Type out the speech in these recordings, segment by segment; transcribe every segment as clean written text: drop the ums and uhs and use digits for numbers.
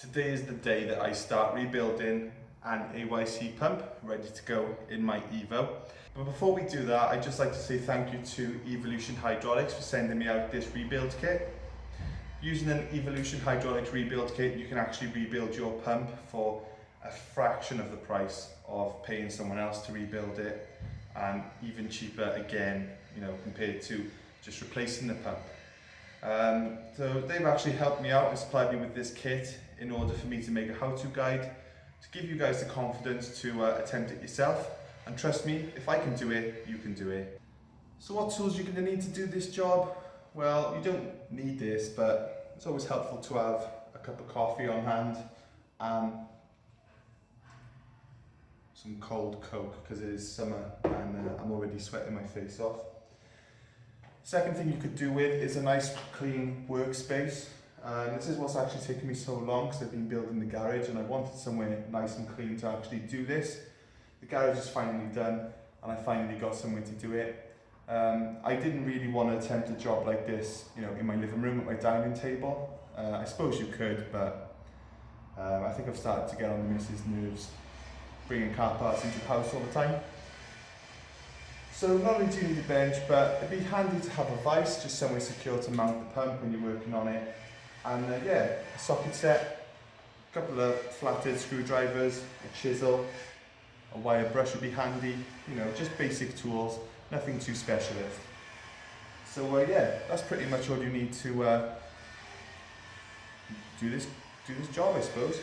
Today is the day that I start rebuilding an AYC pump ready to go in my Evo. But before we do that, I'd just like to say thank you to Evolution Hydraulics for sending me out this rebuild kit. Using an Evolution Hydraulics rebuild kit, you can actually rebuild your pump for a fraction of the price of paying someone else to rebuild it, and even cheaper again, compared to just replacing the pump. So they've actually helped me out and supplied me with this kit in order for me to make a how-to guide to give you guys the confidence to attempt it yourself. And trust me, if I can do it, you can do it. So what tools you're going to need to do this job? Well, you don't need this, but it's always helpful to have a cup of coffee on hand and some cold Coke, because it is summer and I'm already sweating my face off. Second thing you could do with is a nice clean workspace. This is what's actually taken me so long, because I've been building the garage and I wanted somewhere nice and clean to actually do this. The garage is finally done and I finally got somewhere to do it. I didn't really want to attempt a job like this, in my living room at my dining table. I suppose you could, but I think I've started to get on the missus' nerves bringing car parts into the house all the time. So not only do you need a bench, but it'd be handy to have a vise, just somewhere secure to mount the pump when you're working on it. And a socket set, a couple of flathead screwdrivers, a chisel, a wire brush would be handy, just basic tools, nothing too specialist. So that's pretty much all you need to do this job, I suppose.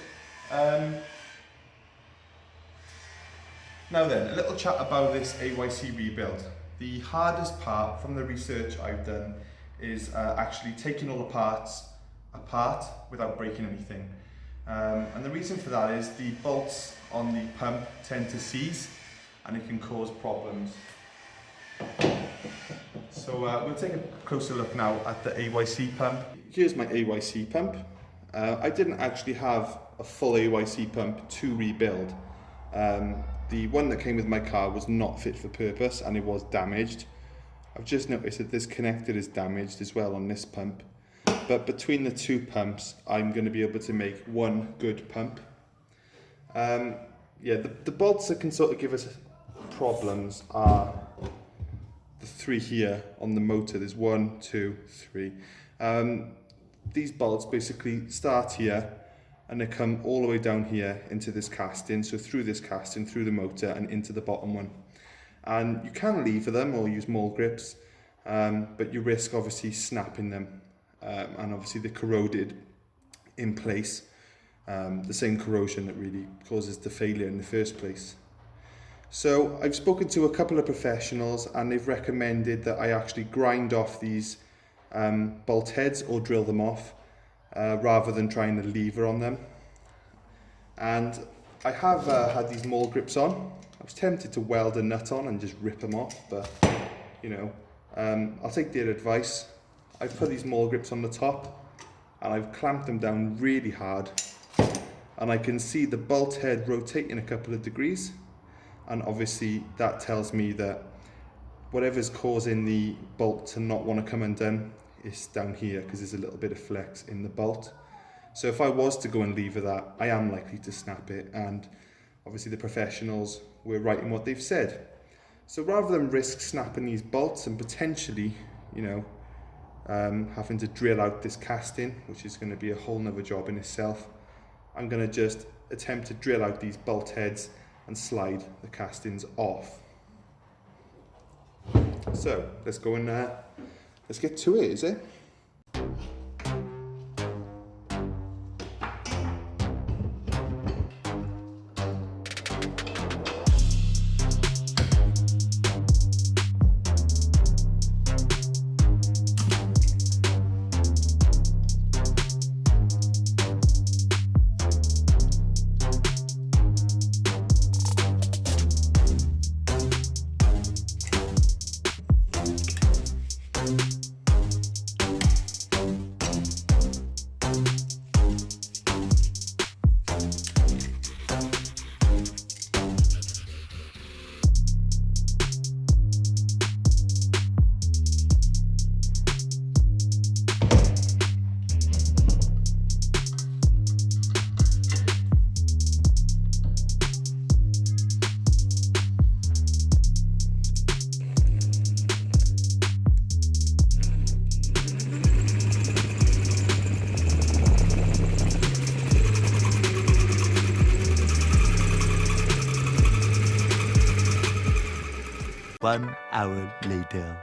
Now then, a little chat about this AYC rebuild. The hardest part from the research I've done is actually taking all the parts apart without breaking anything. And the reason for that is the bolts on the pump tend to seize and it can cause problems. So we'll take a closer look now at the AYC pump. Here's my AYC pump. I didn't actually have a full AYC pump to rebuild. The one that came with my car was not fit for purpose and it was damaged. I've just noticed that this connector is damaged as well on this pump. But between the two pumps, I'm going to be able to make one good pump. The bolts that can sort of give us problems are the three here on the motor. There's 1, 2, 3. These bolts basically start here and they come all the way down here into this casting, so through this casting, through the motor and into the bottom one. And you can lever them or use mole grips, but you risk obviously snapping them. And obviously they're corroded in place, the same corrosion that really causes the failure in the first place. So I've spoken to a couple of professionals and they've recommended that I actually grind off these bolt heads or drill them off rather than trying to lever on them. And I have had these mole grips on. I was tempted to weld a nut on and just rip them off, but I'll take their advice. I've put these mole grips on the top and I've clamped them down really hard, and I can see the bolt head rotating a couple of degrees, and obviously that tells me that whatever's causing the bolt to not want to come undone is down here, because there's a little bit of flex in the bolt. So if I was to go and lever that, I am likely to snap it, and obviously the professionals were right in what they've said. So rather than risk snapping these bolts and potentially having to drill out this casting, which is going to be a whole nother job in itself, I'm going to just attempt to drill out these bolt heads and slide the castings off. So let's go and let's get to it, is it? 1 hour later.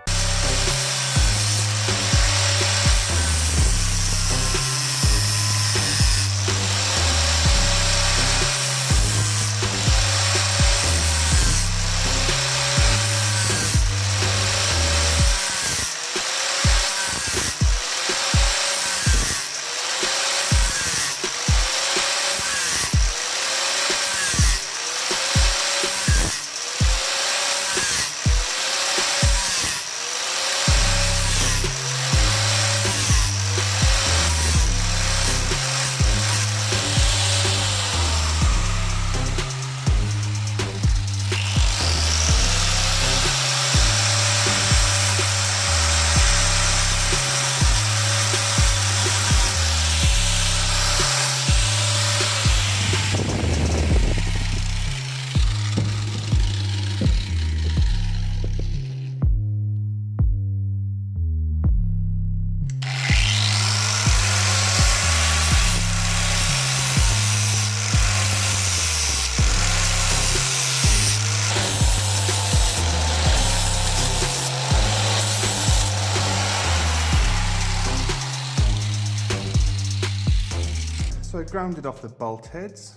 So I grounded off the bolt heads.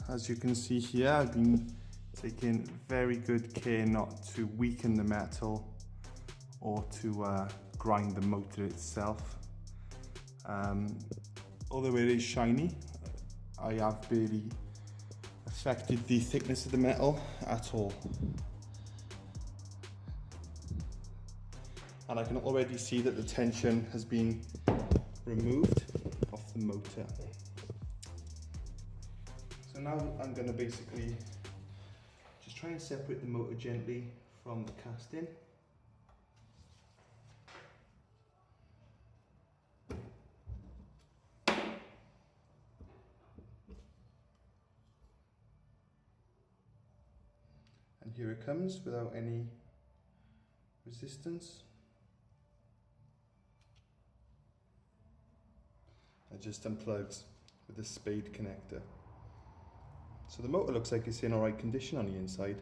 As you can see here, I've been taking very good care not to weaken the metal or to grind the motor itself. Although it is shiny, I have barely affected the thickness of the metal at all. And I can already see that the tension has been removed off the motor. So now I'm going to basically just try and separate the motor gently from the casting. And here it comes without any resistance. It just unplugs with the spade connector. So the motor looks like it's in alright condition on the inside.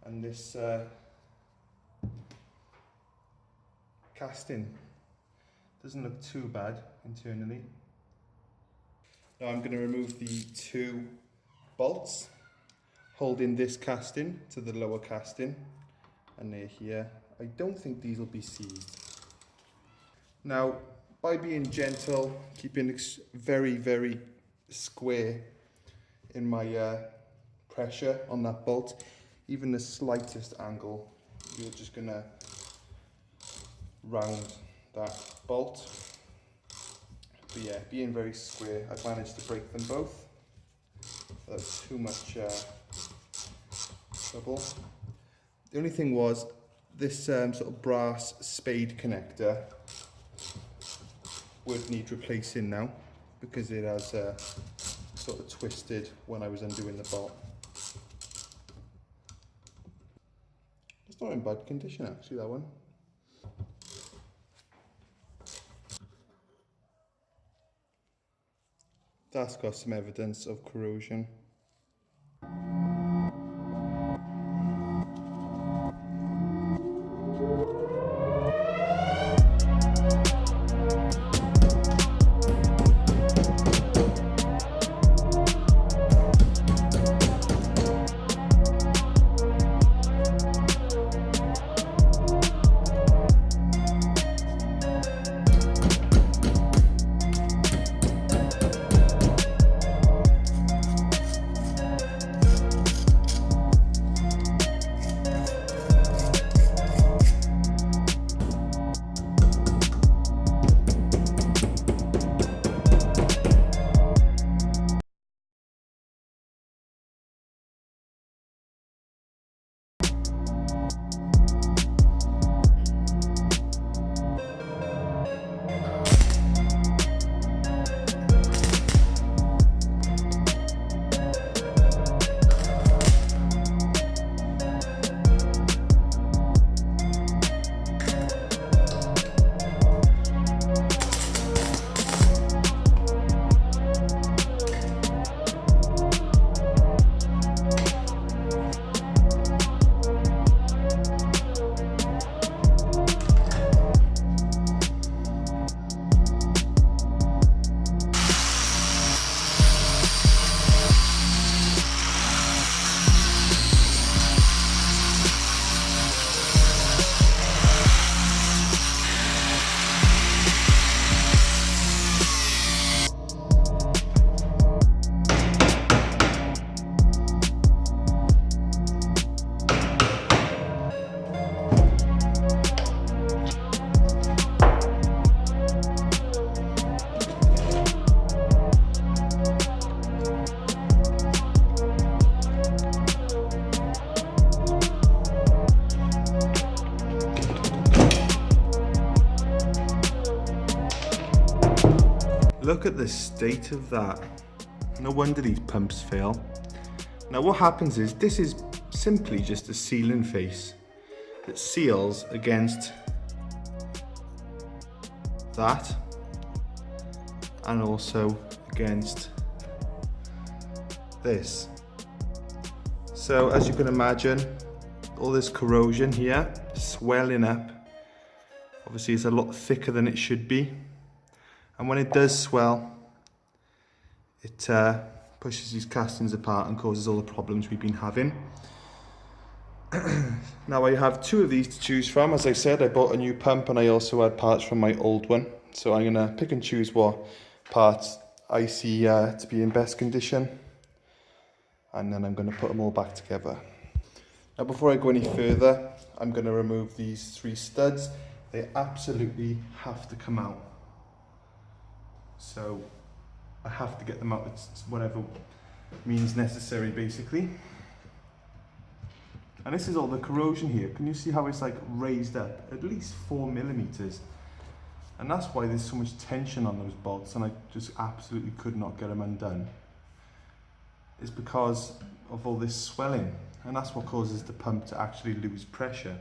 And this casting doesn't look too bad internally. Now I'm going to remove the two bolts holding this casting to the lower casting, and they're here. I don't think these will be seized. Now, by being gentle, keeping very, very square in my pressure on that bolt, even the slightest angle, you're just gonna round that bolt. But yeah, being very square, I've managed to break them both without too much trouble. The only thing was this sort of brass spade connector would need replacing now, because it has sort of twisted when I was undoing the bolt. It's not in bad condition actually, that one. That's got some evidence of corrosion. Look at the state of that. No wonder these pumps fail. Now what happens is, this is simply just a sealing face that seals against that and also against this. So as you can imagine, all this corrosion here, swelling up. Obviously it's a lot thicker than it should be. And when it does swell, it pushes these castings apart and causes all the problems we've been having. Now I have two of these to choose from. As I said, I bought a new pump and I also had parts from my old one. So I'm gonna pick and choose what parts I see to be in best condition. And then I'm gonna put them all back together. Now before I go any further, I'm gonna remove these 3 studs. They absolutely have to come out. So I have to get them out, it's whatever means necessary basically. And this is all the corrosion here. Can you see how it's like raised up at least 4 millimeters? And that's why there's so much tension on those bolts and I just absolutely could not get them undone. It's because of all this swelling, and that's what causes the pump to actually lose pressure.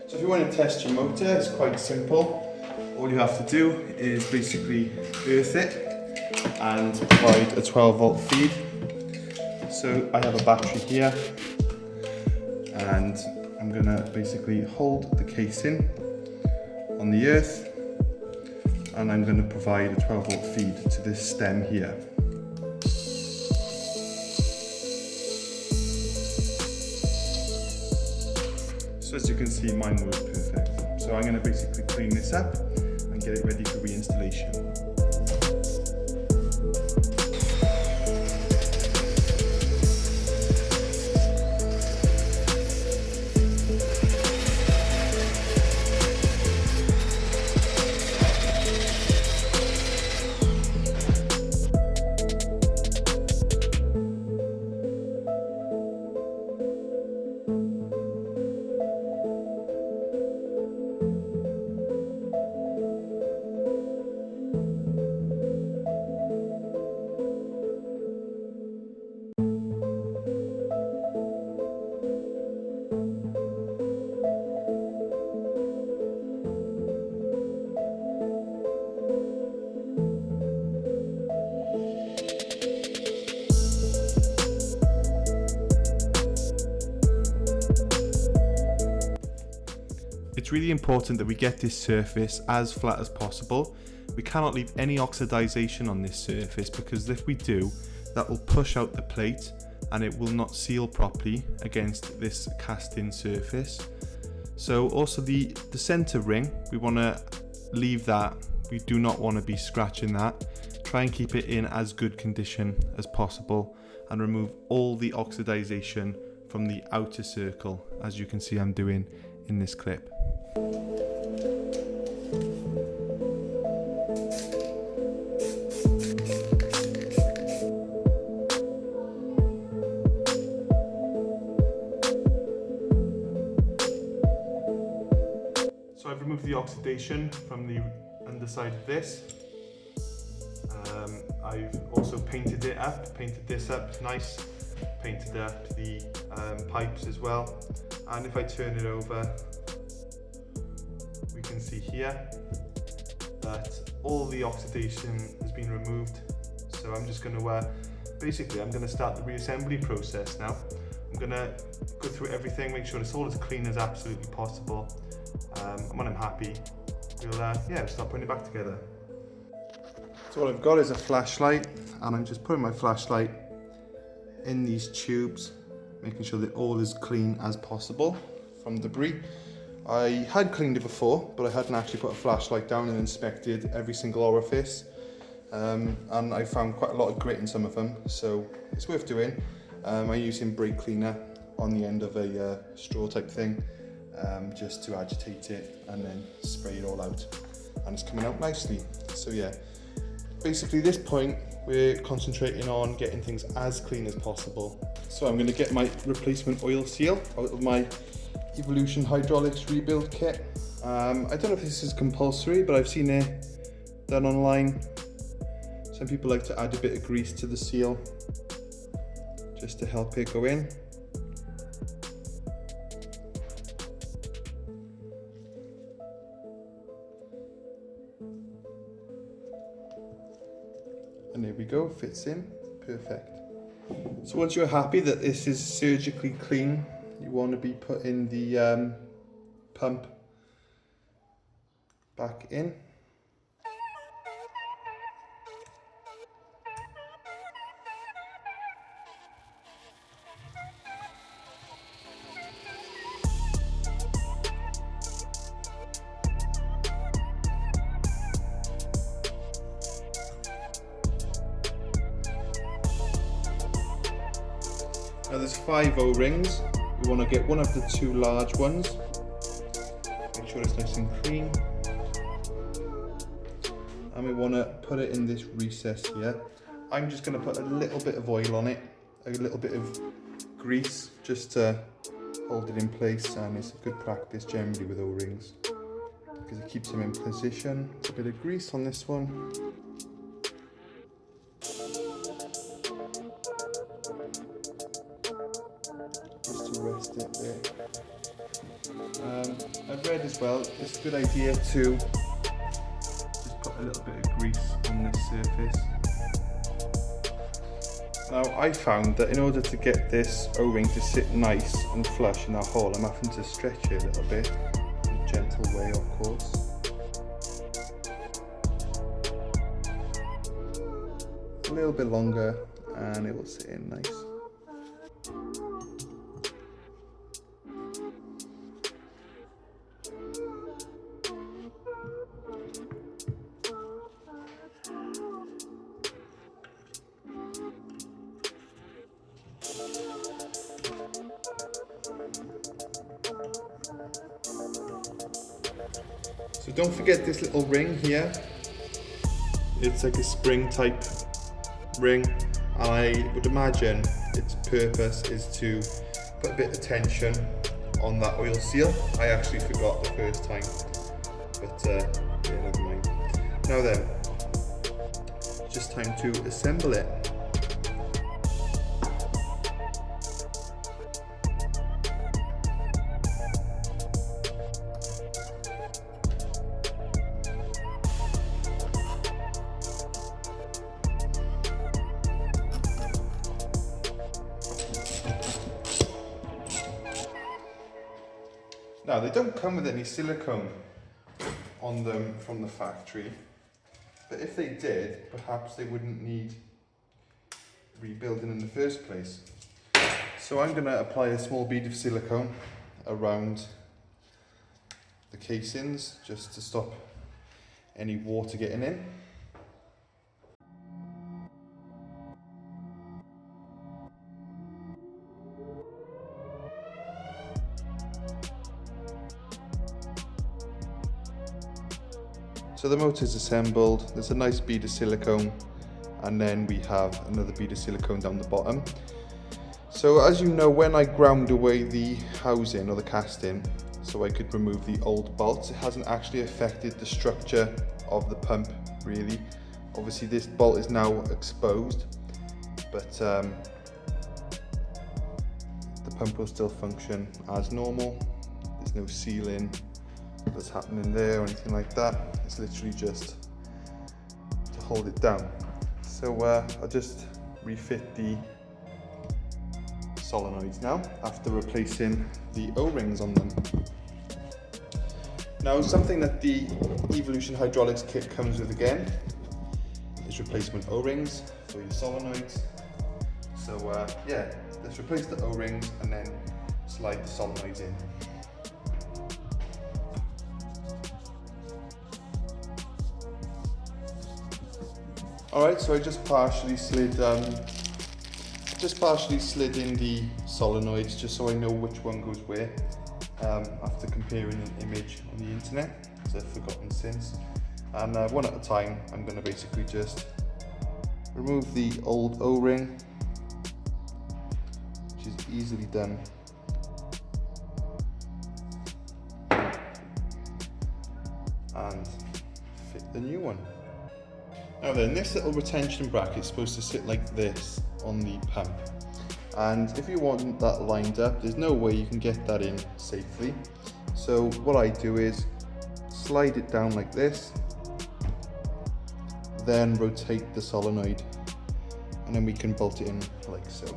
If you want to test your motor, it's quite simple. All you have to do is basically earth it and provide a 12-volt feed. So I have a battery here and I'm going to basically hold the casing on the earth and I'm going to provide a 12-volt feed to this stem here. So as you can see, mine works perfect. So I'm going to basically clean this up and get it ready for reinstallation. It's really important that we get this surface as flat as possible. We cannot leave any oxidization on this surface because if we do, that will push out the plate and it will not seal properly against this cast-in surface. So also the center ring, we want to leave that. We do not want to be scratching that Try and keep it in as good condition as possible and remove all the oxidization from the outer circle, as you can see I'm doing in this clip. So I've removed the oxidation from the underside of this. I've also painted it up, painted this up nice, painted up the pipes as well. And if I turn it over, we can see here that all the oxidation has been removed. So I'm just going to, basically I'm going to start the reassembly process now. I'm going to go through everything, make sure it's all as clean as absolutely possible. And when I'm happy, we'll start putting it back together. So what I've got is a flashlight, and I'm just putting my flashlight in these tubes, making sure that all is clean as possible from debris. I had cleaned it before, but I hadn't actually put a flashlight down and inspected every single orifice. And I found quite a lot of grit in some of them, so it's worth doing. I'm using brake cleaner on the end of a straw type thing, just to agitate it and then spray it all out. And it's coming out nicely. So yeah, basically at this point we're concentrating on getting things as clean as possible. So I'm going to get my replacement oil seal out of my Evolution Hydraulics rebuild kit. I don't know if this is compulsory, but I've seen it done online. Some people like to add a bit of grease to the seal just to help it go in. And there we go, fits in, perfect. So once you're happy that this is surgically clean, you want to be putting the pump back in. Now there's 5 O-rings. We want to get one of the 2 large ones. Make sure it's nice and clean. And we want to put it in this recess here. I'm just going to put a little bit of oil on it, a little bit of grease, just to hold it in place. And it's a good practice generally with O-rings, because it keeps them in position. A bit of grease on this one. Just to rest it there. I've read as well, it's a good idea to just put a little bit of grease on this surface. Now I found that in order to get this O-ring to sit nice and flush in that hole, I'm having to stretch it a little bit, in a gentle way of course. A little bit longer and it will sit in nice. So don't forget this little ring here. It's like a spring type ring, and I would imagine its purpose is to put a bit of tension on that oil seal. I actually forgot the first time, but yeah, never mind. Now then, it's just time to assemble it. Now, they don't come with any silicone on them from the factory, but if they did, perhaps they wouldn't need rebuilding in the first place. So I'm going to apply a small bead of silicone around the casings just to stop any water getting in. So the motor is assembled, there's a nice bead of silicone, and then we have another bead of silicone down the bottom. So as you know, when I ground away the housing or the casting so I could remove the old bolts, it hasn't actually affected the structure of the pump really. Obviously this bolt is now exposed, but the pump will still function as normal. There's no sealing that's happening there or anything like that. It's literally just to hold it down. So I'll just refit the solenoids now after replacing the O-rings on them. Now, something that the Evolution Hydraulics kit comes with again is replacement O-rings for your solenoids. So yeah, let's replace the O-rings and then slide the solenoids in. Alright, so I just partially slid in the solenoids just so I know which one goes where, after comparing an image on the internet, because I've forgotten since. And one at a time, I'm going to basically just remove the old O-ring, which is easily done. And fit the new one. Now then, this little retention bracket is supposed to sit like this on the pump. And if you want that lined up, there's no way you can get that in safely. So what I do is slide it down like this, then rotate the solenoid, and then we can bolt it in like so.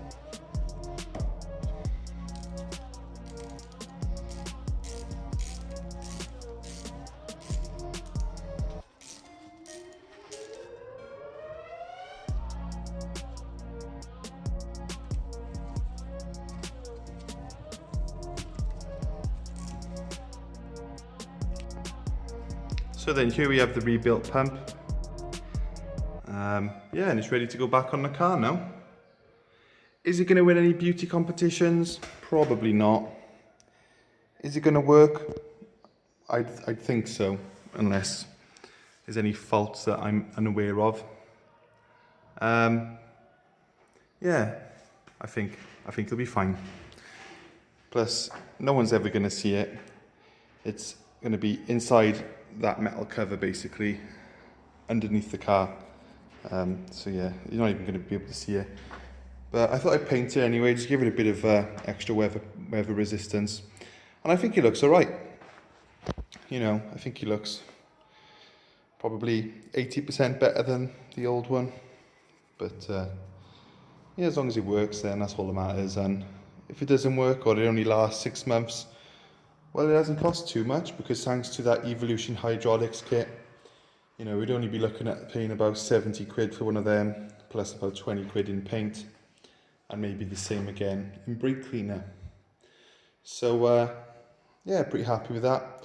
So then here we have the rebuilt pump. Yeah, and it's ready to go back on the car now. Is it going to win any beauty competitions? Probably not. Is it going to work? I'd think so, unless there's any faults that I'm unaware of. Yeah, I think it'll be fine. Plus, no one's ever going to see it. It's going to be inside that metal cover, basically, underneath the car. So yeah, you're not even going to be able to see it. But I thought I'd paint it anyway, just give it a bit of extra weather resistance. And I think it looks alright. You know, I think it looks probably 80% better than the old one. But yeah, as long as it works, then that's all that matters. And if it doesn't work, or it only lasts 6 months, well, it doesn't cost too much, because thanks to that Evolution Hydraulics kit, you know, we'd only be looking at paying about 70 quid for one of them, plus about 20 quid in paint, and maybe the same again in brake cleaner. So, yeah, pretty happy with that.